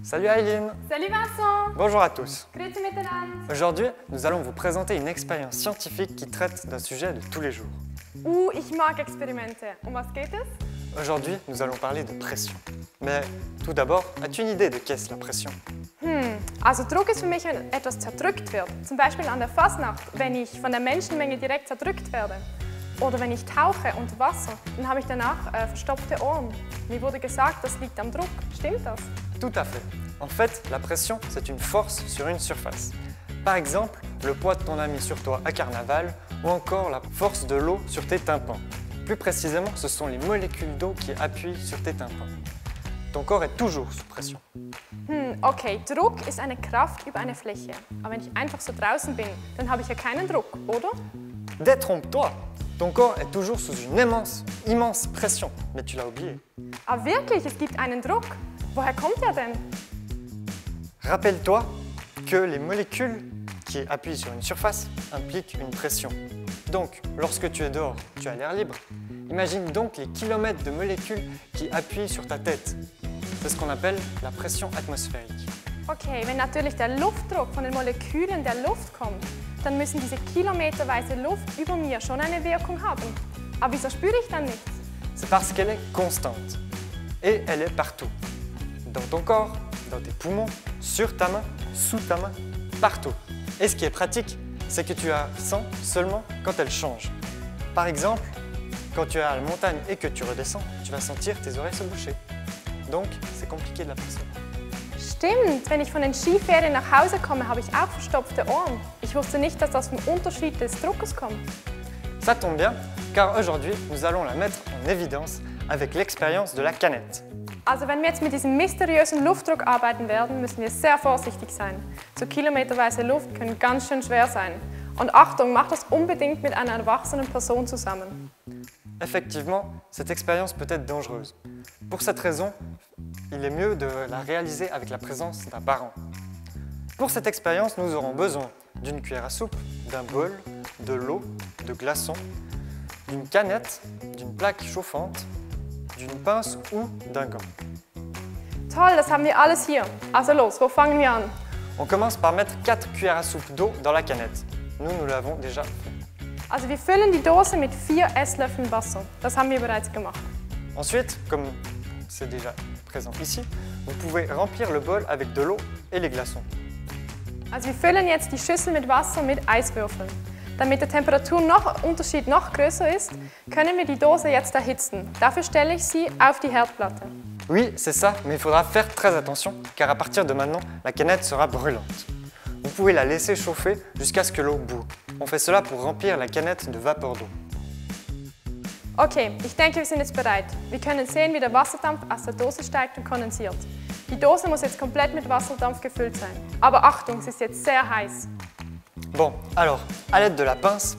Salut Aileen. Salut Vincent. Bonjour à tous. Grüezi miteinander. Aujourd'hui, nous allons vous présenter une expérience scientifique qui traite d'un sujet de tous les jours. Ich mag Experimente. Was geht es? Aujourd'hui, nous allons parler de pression. Mais tout d'abord, as-tu une idée de qu'est-ce la pression? Also Druck ist für mich, wenn etwas zerdrückt wird. Zum Beispiel an der Fasnacht, wenn ich von der Menschenmenge direkt zerdrückt werde. Oder wenn ich tauche unter Wasser, dann habe ich danach verstopfte Ohren. Mir wurde gesagt, das liegt am Druck. Stimmt das? Tout à fait. En fait, la pression, c'est une force sur une surface. Par exemple, le poids de ton ami sur toi à carnaval ou encore la force de l'eau sur tes tympans. Plus précisément, ce sont les molécules d'eau qui appuient sur tes tympans. Ton corps est toujours sous pression. Okay, Druck ist eine Kraft über eine Fläche. Aber wenn ich einfach so draußen bin, dann habe ich ja keinen Druck, oder? Détrompe-toi! Ton corps est toujours sous une immense pression, mais tu l'as oublié. Ah wirklich, es gibt einen Druck. Woher kommt der denn? Rappelle-toi que les molécules qui appuient sur une surface impliquent une pression. Donc, lorsque tu es dehors, tu as l'air libre. Imagine donc les kilomètres de molécules qui appuient sur ta tête. C'est ce qu'on appelle la pression atmosphérique. Okay, wenn natürlich der Luftdruck von den Molekülen der Luft kommt, dann müssen diese kilometerweise Luft über mir schon eine Wirkung haben. Aber wieso spüre ich dann nichts? C'est parce qu'elle est constante. Et elle est partout. Dans ton corps, dans tes poumons, sur ta main, sous ta main, partout. Et ce qui est pratique, c'est que tu la sens seulement quand elle change. Par exemple, quand tu es à la montagne et que tu redescends, tu vas sentir tes oreilles se boucher. Donc, c'est compliqué de la percevoir. Stimmt, wenn ich von den Skiferien nach Hause komme, habe ich auch verstopfte Ohren. Ich wusste nicht, dass das vom Unterschied des Druckes kommt. Ça tombe bien, car aujourd'hui, nous allons la mettre en évidence avec l'expérience de la canette. Also wenn wir jetzt mit diesem mysteriösen Luftdruck arbeiten werden, müssen wir sehr vorsichtig sein. So kilometerweise Luft können ganz schön schwer sein. Und Achtung, mach das unbedingt mit einer erwachsenen Person zusammen. Effectivement, cette expérience peut être dangereuse. Pour cette raison, il est mieux de la réaliser avec la présence d'un parent. Pour cette expérience, nous aurons besoin d'une cuillère à soupe, d'un bol, de l'eau, de glaçons, d'une canette, d'une plaque chauffante, d'une pince ou d'un gant. Toll, das haben wir alles hier. Also los, wo fangen wir an? On commence par mettre 4 cuillères à soupe d'eau dans la canette. Nous l'avons déjà fait. Also wir füllen die Dose mit 4 Esslöffeln Wasser. Das haben wir bereits gemacht. Ensuite, comme c'est déjà présent ici, vous pouvez remplir le bol avec de l'eau et les glaçons. Also wir füllen jetzt die Schüssel mit Wasser mit Eiswürfeln. Damit der Temperaturunterschied noch größer ist, können wir die Dose jetzt erhitzen. Dafür stelle ich sie auf die Herdplatte. Oui, c'est ça, mais il faudra faire très attention, car à partir de maintenant, la canette sera brûlante. Vous pouvez la laisser chauffer jusqu'à ce que l'eau bout. On fait cela pour remplir la canette de vapeur d'eau. Okay, ich denke, wir sind jetzt bereit. Wir können sehen, wie der Wasserdampf aus der Dose steigt und kondensiert. Die Dose muss jetzt komplett mit Wasserdampf gefüllt sein. Aber Achtung, sie ist jetzt sehr heiß. Bon, alors, à l'aide de la pince,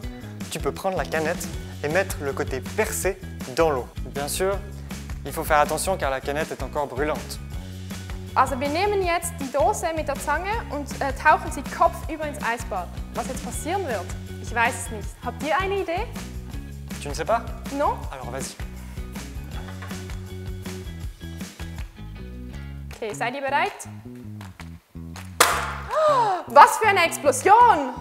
tu peux prendre la canette et mettre le côté percé dans l'eau. Bien sûr, il faut faire attention car la canette est encore brûlante. Also wir nehmen jetzt die Dose mit der Zange und tauchen sie kopfüber ins Eisbad. Was jetzt passieren wird, ich weiß es nicht. Habt ihr eine Idee? Tu ne sais pas? Non? Alors vas-y. Okay, seid ihr bereit? Oh, was für eine Explosion!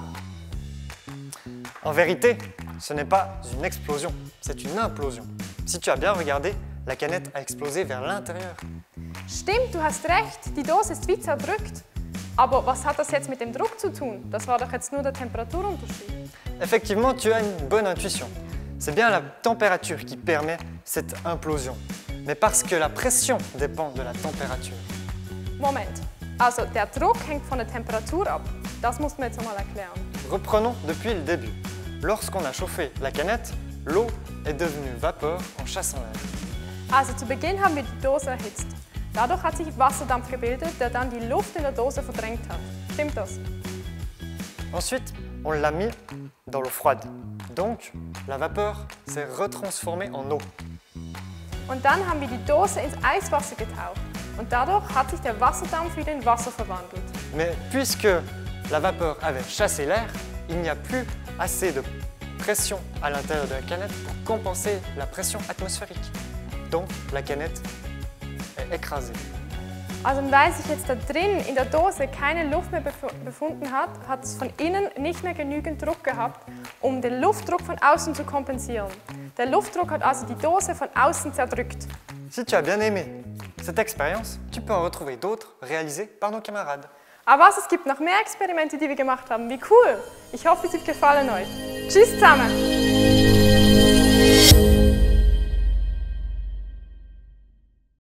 En vérité, ce n'est pas une explosion, c'est une implosion. Si tu as bien regardé, la canette a explosé vers l'intérieur. Stimmt, du hast recht, die Dose ist wie zerdrückt. Aber was hat das jetzt mit dem Druck zu tun? Das war doch jetzt nur der Temperaturunterschied. Effectivement, tu as une bonne intuition. C'est bien la température qui permet cette implosion. Mais parce que la pression dépend de la température. Moment, also der Druck hängt von der Temperatur ab. Das muss man jetzt einmal erklären. Reprenons depuis le début. Lorsqu'on a chauffé la canette, l'eau est devenue vapeur en chassant l'air. Also zu Beginn haben wir die Dose erhitzt. Dadurch hat sich Wasserdampf gebildet, der dann die Luft in der Dose verdrängt hat. Stimmt das? Ensuite, on l'a mis dans l'eau froide. Donc, la vapeur s'est retransformée en eau. Und dann haben wir die Dose ins Eiswasser getaucht. Und dadurch hat sich der Wasserdampf wieder in Wasser verwandelt. Mais puisque la vapeur avait chassé l'air, il n'y a plus assez de pression à l'intérieur de la canette pour compenser la pression atmosphérique. Donc, la canette est écrasée. Also weil sich jetzt da drin in der Dose keine Luft mehr befunden hat, hat es von innen nicht mehr genügend Druck gehabt, um den Luftdruck von außen zu kompensieren. Der Luftdruck hat also die Dose von außen zerdrückt. Si tu as bien aimé cette expérience, tu peux en retrouver d'autres réalisées par nos camarades. Aber was, es gibt noch mehr Experimente, die wir gemacht haben. Wie cool! Ich hoffe, sie gefallen euch. Tschüss zusammen!